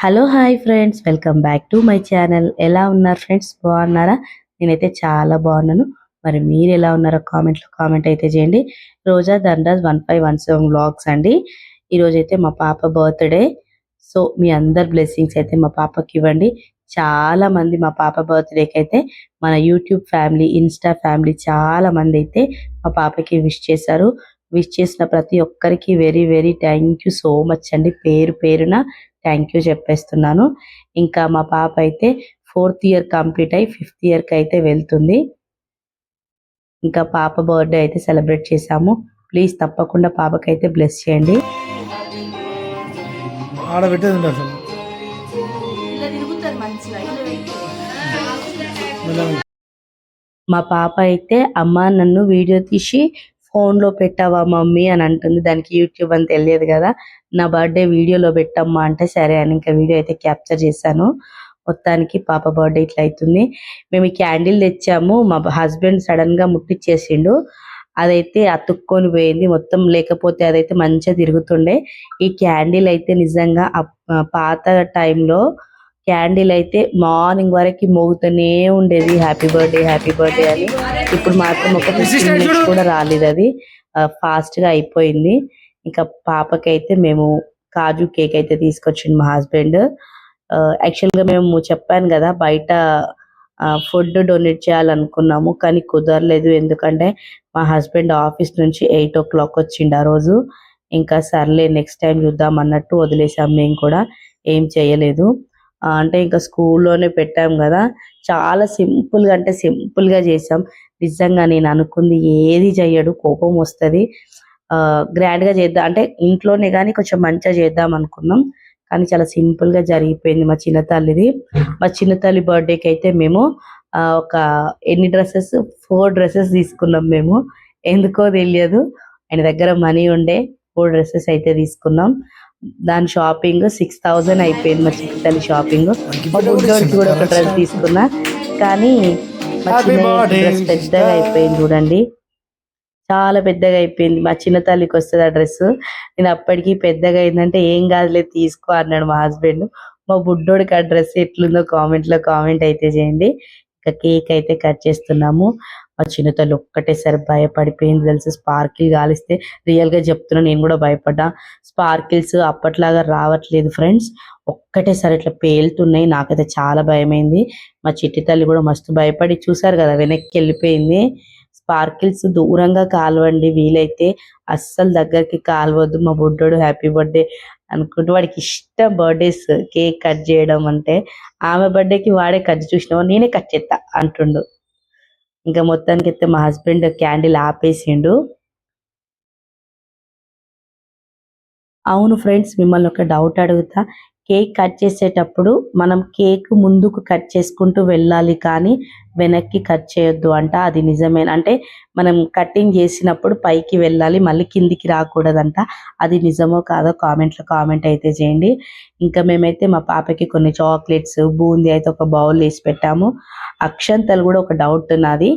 Hello hi friends, welcome back to my channel. ఎలా ఉన్నారు friends? బాగున్నారా? నేనైతే చాలా బాగున్నాను. మరి మీరు ఎలా ఉన్నారో కామెంట్ అయితే చేయండి. రోజా ధనరాజ్ 1517 వ్లాగ్స్ అండి. ఈరోజు అయితే మా పాప బర్త్డే. సో మీ అందరి బ్లెస్సింగ్స్ అయితే మా పాపకి ఇవ్వండి. చాలా మంది మా పాప బర్త్డేకి అయితే మన యూట్యూబ్ ఫ్యామిలీ, ఇన్స్టా ఫ్యామిలీ చాలా మంది అయితే మా పాపకి విష్ చేశారు. విష్ చేసిన ప్రతి ఒక్కరికి very very thank you so much అండి. పేరు పేరున థ్యాంక్ యూ చెప్పేస్తున్నాను. ఇంకా మా పాప అయితే 4th ఇయర్ కంప్లీట్ అయ్యి 5th ఇయర్కి అయితే వెళ్తుంది. ఇంకా పాప బర్త్డే అయితే సెలబ్రేట్ చేశాము. ప్లీజ్ తప్పకుండా పాపకైతే బ్లెస్ చేయండి. మా పాప అయితే అమ్మ నన్ను వీడియో తీసి ఫోన్లో పెట్టావా మమ్మీ అని అంటుంది. దానికి యూట్యూబ్ అని తెలియదు కదా. నా బర్త్డే వీడియోలో పెట్టమ్మా అంటే సరే అని ఇంకా వీడియో అయితే క్యాప్చర్ చేశాను. మొత్తానికి పాప బర్త్డే ఇట్లా అవుతుంది. మేము ఈ క్యాండిల్ తెచ్చాము. మా హస్బెండ్ సడన్గా ముట్టిచ్చేసిండు. అదైతే అతుక్కొని పోయింది మొత్తం. లేకపోతే అదైతే మంచిగా తిరుగుతుండే. ఈ క్యాండిల్ అయితే నిజంగా పాత టైంలో క్యాండిల్ అయితే మార్నింగ్ వరకు మోగుతూనే ఉండేది, హ్యాపీ బర్త్డే హ్యాపీ బర్త్డే అని. ఇప్పుడు మాత్రం ఒక 15 మినిట్స్ కూడా రాలేదు, అది ఫాస్ట్గా అయిపోయింది. ఇంకా పాపకైతే మేము కాజు కేక్ అయితే తీసుకొచ్చింది మా హస్బెండ్. యాక్చువల్గా మేము చెప్పాను కదా బయట ఫుడ్ డొనేట్ చేయాలనుకున్నాము, కానీ కుదరలేదు. ఎందుకంటే మా హస్బెండ్ ఆఫీస్ నుంచి 8 o'clock వచ్చిండు ఆ రోజు. ఇంకా సర్లే నెక్స్ట్ టైం చూద్దాం అన్నట్టు వదిలేసాం. మేము కూడా ఏం చేయలేదు. అంటే ఇంకా స్కూల్లోనే పెట్టాం కదా, చాలా సింపుల్గా అంటే సింపుల్గా చేసాం. నిజంగా నేను అనుకుంది ఏది చెయ్యడు, కోపం వస్తుంది. గ్రాండ్గా చేద్దాం అంటే ఇంట్లోనే కానీ కొంచెం మంచిగా చేద్దాం అనుకున్నాం, కానీ చాలా సింపుల్గా జరిగిపోయింది మా చిన్న తల్లిది. మా చిన్న తల్లి బర్త్డేకి అయితే మేము ఒక ఎన్ని డ్రెస్సెస్ 4 డ్రెస్సెస్ తీసుకున్నాం మేము. ఎందుకో తెలియదు, ఆయన దగ్గర మనీ ఉండే 4 డ్రెస్సెస్ అయితే తీసుకున్నాం. దాని షాపింగ్ 6,000 అయిపోయింది మా చిన్న తల్లి షాపింగ్. మా బుడ్డోడికి కూడా ఒక డ్రెస్ తీసుకున్నా, కానీ మా చిన్న డ్రెస్ పెద్దగా అయిపోయింది చూడండి, చాలా పెద్దగా అయిపోయింది. మా చిన్న తల్లికి వస్తుంది ఆ డ్రెస్. నేను అప్పటికి పెద్దగా అయిందంటే ఏం కాదులే తీసుకో అన్నాడు మా హస్బెండ్. మా బుడ్డోడికి ఆ డ్రెస్ ఎట్లుందో కామెంట్ అయితే చేయండి. ఇంకా కేక్ అయితే కట్ చేస్తున్నాము. మా చిన్న తల్లి ఒక్కటేసారి భయపడిపోయింది తెలుసు. స్పార్కిల్ కాలిస్తే రియల్గా చెప్తున్నా నేను కూడా భయపడ్డా. స్పార్కిల్స్ అప్పట్లాగా రావట్లేదు ఫ్రెండ్స్, ఒక్కటేసారి ఇట్లా పేలుతున్నాయి. నాకైతే చాలా భయమైంది. మా చిట్టి తల్లి కూడా మస్తు భయపడి చూసారు కదా వెనక్కి వెళ్ళిపోయింది. స్పార్కిల్స్ దూరంగా కాలవండి, వీలైతే అస్సలు దగ్గరికి కాలవద్దు. మా బుడ్డోడు హ్యాపీ బర్త్డే అనుకుంటూ వాడికి ఇష్టం బర్త్డేస్ కేక్ కట్ చేయడం అంటే. ఆమె బర్త్డేకి వాడే కట్ చూసినావా నేనే కట్ చేస్తా అంటుండు. ఇంకా మొత్తానికి అయితే మా హస్బెండ్ క్యాండిల్ ఆపేసిండు. అవును ఫ్రెండ్స్, మిమ్మల్ని ఒక డౌట్ అడుగుతా. కేక్ కట్ చేసేటప్పుడు మనం కేక్ ముందుకు కట్ చేసుకుంటూ వెళ్ళాలి, కానీ వెనక్కి కట్ చేయొద్దు అంట. అది నిజమేనా? అంటే మనం కటింగ్ చేసినప్పుడు పైకి వెళ్ళాలి, మళ్ళీ కిందికి రాకూడదంట. అది నిజమో కాదో కామెంట్ అయితే చేయండి. ఇంకా మేమైతే మా పాపకి కొన్ని చాక్లెట్స్, బూందీ అయితే ఒక బౌల్ వేసి పెట్టాము. అక్షంతలు కూడా ఒక డౌట్ నాది.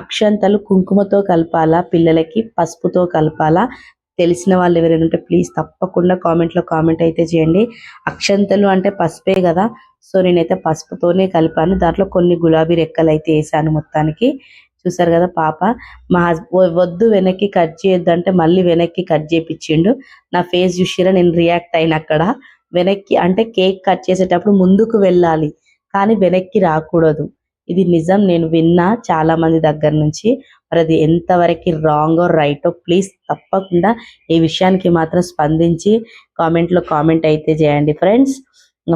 అక్షంతలు కుంకుమతో కలపాలా, పిల్లలకి పసుపుతో కలపాలా? తెలిసిన వాళ్ళు ఎవరైనా ఉంటే ప్లీజ్ తప్పకుండా కామెంట్ అయితే చేయండి. అక్షంతలు అంటే పసుపే కదా, సో నేనైతే పసుపుతోనే కలిపాను. దాంట్లో కొన్ని గులాబీ రెక్కలు అయితే వేసాను. మొత్తానికి చూసారు కదా పాప. మా వద్దు వెనక్కి కట్ చేయొద్దు అంటే మళ్ళీ వెనక్కి కట్ చేపించిండు. నా ఫేస్ చూసిరా, నేను రియాక్ట్ అయిన అక్కడ. వెనక్కి అంటే కేక్ కట్ చేసేటప్పుడు ముందుకు వెళ్ళాలి, కానీ వెనక్కి రాకూడదు. ఇది నిజం, నేను విన్నా చాలా మంది దగ్గర నుంచి. మరి అది ఎంతవరకు రాంగో రైటో ప్లీజ్ తప్పకుండా ఈ విషయానికి మాత్రం స్పందించి కామెంట్ అయితే చేయండి ఫ్రెండ్స్.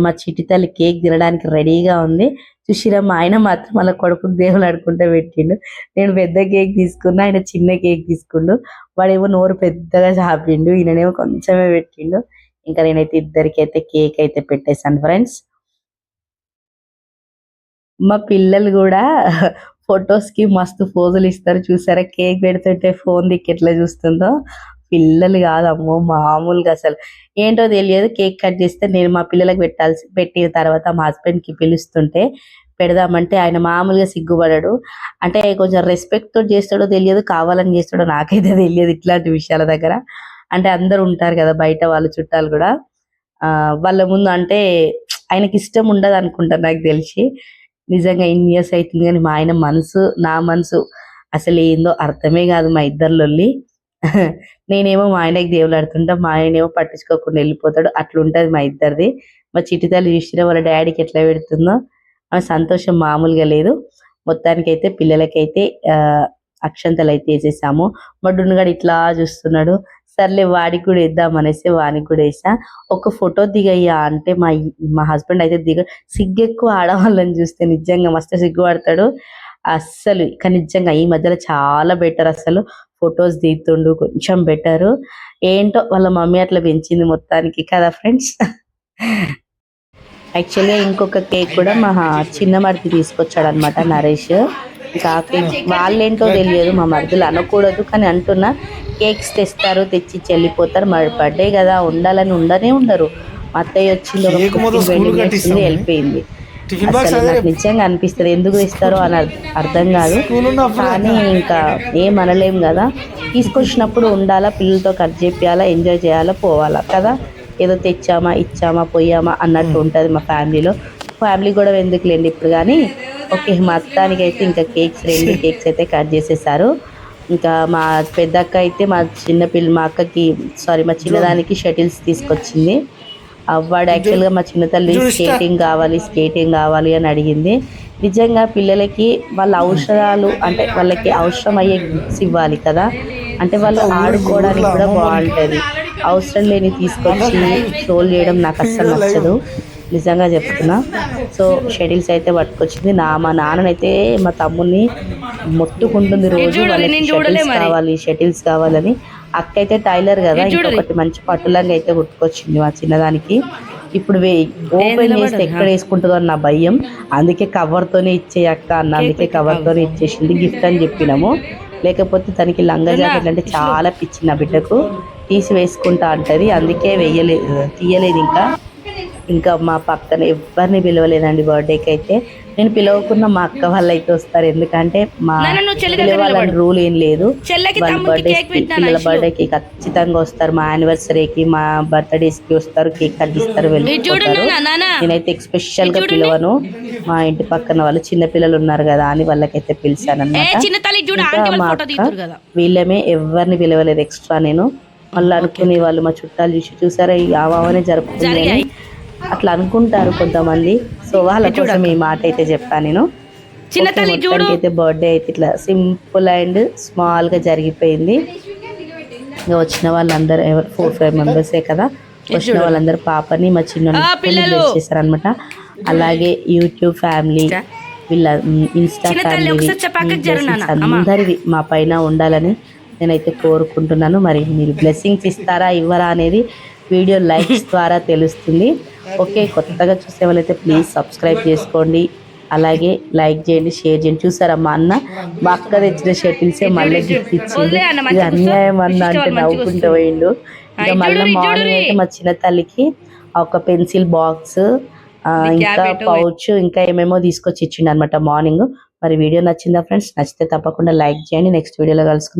మా చిట్టి తల్లి కేక్ తినడానికి రెడీగా ఉంది. చూసిరా, మా ఆయన మాత్రం వాళ్ళ కొడుకు దేవులు ఆడుకుంటూ పెట్టిండు. నేను పెద్ద కేక్ తీసుకున్నా, ఆయన చిన్న కేక్ తీసుకుండు. వాడేమో నోరు పెద్దగా చాపిండు, ఈయననేమో కొంచెమే పెట్టిండు. ఇంకా నేనైతే ఇద్దరికి అయితే కేక్ అయితే పెట్టేశాను ఫ్రెండ్స్. మా పిల్లలు కూడా ఫొటోస్కి మస్తు పోజులు ఇస్తారు. చూసారా కేక్ పెడుతుంటే ఫోన్ దిక్కు ఎట్లా చూస్తుందో. పిల్లలు కాదమ్మో మామూలుగా, అసలు ఏంటో తెలియదు. కేక్ కట్ చేస్తే నేను మా పిల్లలకు పెట్టిన తర్వాత మా హస్బెండ్కి పిలుస్తుంటే పెడదామంటే ఆయన మామూలుగా సిగ్గుపడాడు. అంటే కొంచెం రెస్పెక్ట్ తోటి చేస్తాడో తెలియదు, కావాలని చేస్తాడో నాకైతే తెలియదు ఇట్లాంటి విషయాల దగ్గర. అంటే అందరూ ఉంటారు కదా బయట వాళ్ళు చుట్టాలు కూడా. వాళ్ళ ముందు అంటే ఆయనకి ఇష్టం ఉండదు అనుకుంటా నాకు తెలిసి. నిజంగా ఇన్ని ఇయర్స్ అవుతుంది కానీ మా ఆయన మనసు, నా మనసు అసలు ఏందో అర్థమే కాదు మా ఇద్దరి లొల్లి. నేనేమో మా ఆయనకి దేవులాడుతుంటా, మా ఆయనేమో పట్టించుకోకుండా వెళ్ళిపోతాడు. అట్లుంటది మా ఇద్దరిది. మా చిట్టి తల్లి చూసినా వాళ్ళ డాడీకి ఎట్లా పెడుతుందో, ఆమె సంతోషం మామూలుగా లేదు. మొత్తానికైతే పిల్లలకైతే అక్షంతలు అయితే వేసేసాము. మా డున్నుగాడు ఇట్లా చూస్తున్నాడు. సర్లే వాడికి కూడా వేద్దాం అనేసి వానికి కూడా వేసా. ఒక ఫోటో దిగయ్యా అంటే మా హస్బెండ్ అయితే సిగ్గెక్కువ ఆడవాళ్ళని చూస్తే నిజంగా మస్తు సిగ్గుపడతాడు అస్సలు. కానీ నిజంగా ఈ మధ్యలో చాలా బెటర్, అసలు ఫొటోస్ దిగుతుండు కొంచెం బెటరు. ఏంటో వాళ్ళ మమ్మీ అట్లా పెంచింది మొత్తానికి కదా ఫ్రెండ్స్. యాక్చువల్గా ఇంకొక కేక్ కూడా మా చిన్న మరిది తీసుకొచ్చాడు అనమాట, నరేష్. ఇంకా కేక్ వాళ్ళేంటో తెలియదు, మా మరిదులు అనకూడదు కానీ అంటున్నా, కేక్స్ తెస్తారు తెచ్చి వెళ్ళిపోతారు. మరి బర్త్డే కదా ఉండాలని ఉండనే ఉండరు. మా అత్తయ్య వచ్చింది, ఒక 15-20 minutes వెళ్ళిపోయింది. అసలు నాకు నిజంగా అనిపిస్తుంది ఎందుకు ఇస్తారో అని అర్థం కాదు. కానీ ఇంకా ఏం అనలేం కదా, తీసుకొచ్చినప్పుడు ఉండాలా, పిల్లలతో కట్ చేపియాలా, ఎంజాయ్ చేయాలా, పోవాలా కదా. ఏదో తెచ్చామా ఇచ్చామా పోయామా అన్నట్టు ఉంటుంది మా ఫ్యామిలీలో. ఫ్యామిలీ కూడా ఎందుకులేండి ఇప్పుడు. కానీ ఓకే, మా అత్తానికి అయితే ఇంకా రెండు కేక్స్ అయితే కట్ చేసేసారు. ఇంకా మా పెద్దక్క అయితే మా మా చిన్నదానికి షటిల్స్ తీసుకొచ్చింది. వాడు యాక్చువల్గా మా చిన్న తల్లి స్కేటింగ్ కావాలి అని అడిగింది. నిజంగా పిల్లలకి వాళ్ళ అవసరాలు అంటే వాళ్ళకి అవసరం అయ్యే గిఫ్ట్స్ ఇవ్వాలి కదా. అంటే వాళ్ళు ఆడుకోవడానికి కూడా బాగుంటుంది. అవసరం లేని తీసుకొచ్చి ట్రోల్ చేయడం నాకు అస్సలు నచ్చదు, నిజంగా చెప్తున్నా. సో షటిల్స్ అయితే పట్టుకొచ్చింది. మా నాన్ననైతే మా తమ్ముడిని మొత్తుకుంటుంది రోజు, వాళ్ళకి షటిల్స్ కావాలని. అక్క అయితే టైలర్ కదా, ఇంకొకటి మంచి పట్టులంగా అయితే కుట్టుకొచ్చింది మా చిన్నదానికి. ఇప్పుడు ఓపెన్ చేస్తే ఎక్కడ వేసుకుంటుందో అని నా భయం, అందుకే కవర్తోనే ఇచ్చే అక్క అన్న, అందుకే కవర్తోనే ఇచ్చేసింది. గిఫ్ట్ అని చెప్పినాము. లేకపోతే తనకి లంగా జాకెట్ అంటే చాలా పిచ్చి, నా బిడ్డకు తీసి వేసుకుంటా అంటది, అందుకే తీయలేదు. ఇంకా మా పక్కన ఎవరిని పిలవలేదండి బర్త్డేకి అయితే. నేను పిలవకున్న మా అక్క వాళ్ళు అయితే వస్తారు, ఎందుకంటే మా పిలవాలని రూల్ ఏం లేదు. పిల్లల బర్త్డేకి ఖచ్చితంగా వస్తారు, మా యానివర్సరీకి మా బర్త్డేస్కి వస్తారు, కేక్ కట్టిస్తారు, వెళ్ళిపోతారు. నేనైతే స్పెషల్ గా పిలవను. మా ఇంటి పక్కన వాళ్ళు చిన్న పిల్లలు ఉన్నారు కదా అని వాళ్ళకైతే పిలిచాను అనమాట. మా అక్క వీళ్ళమే ఎవరిని పిలవలేదు ఎక్స్ట్రా. నేను మళ్ళీ అనుకునే వాళ్ళు మా చుట్టాలు చూసారా ఈ ఆవానే జరుపుకుంది అట్లా అనుకుంటారు కొంతమంది. సో వాళ్ళ కోసం ఈ మాట అయితే చెప్పాను నేను. అయితే బర్త్డే అయితే ఇట్లా సింపుల్ అండ్ స్మాల్ గా జరిగిపోయింది. ఇంకా వచ్చిన వాళ్ళందరూ 4-5 మెంబర్సే కదా, వచ్చిన వాళ్ళందరూ పాపని మా చిన్న చేశారు అనమాట. అలాగే యూట్యూబ్ ఫ్యామిలీ, వీళ్ళ ఇన్స్టా ఫ్యామిలీ అందరివి మా పైన ఉండాలని నేనైతే కోరుకుంటున్నాను. మరి మీరు బ్లెస్సింగ్స్ ఇస్తారా ఇవ్వరా అనేది వీడియో లైక్స్ ద్వారా తెలుస్తుంది. ఓకే, కొత్తగా చూసే వాళ్ళైతే ప్లీజ్ సబ్స్క్రైబ్ చేసుకోండి, అలాగే లైక్ చేయండి, షేర్ చేయండి. చూసారా మా అక్క తెచ్చిన షటిల్సే మళ్ళీ గిఫ్ట్ ఇచ్చింది. ఇది అన్యాయం అన్న అంటే నవ్వుకుంటూ పోయిండు. ఇంకా మళ్ళీ మార్నింగ్ అయితే మా చిన్న తల్లికి ఒక పెన్సిల్ బాక్స్, ఇంకా పౌచ్, ఇంకా ఏమేమో తీసుకొచ్చి ఇచ్చిండు అనమాట మార్నింగ్. మరి వీడియో నచ్చిందా ఫ్రెండ్స్? నచ్చితే తప్పకుండా లైక్ చేయండి. నెక్స్ట్ వీడియోలో కలుసుకుందాం.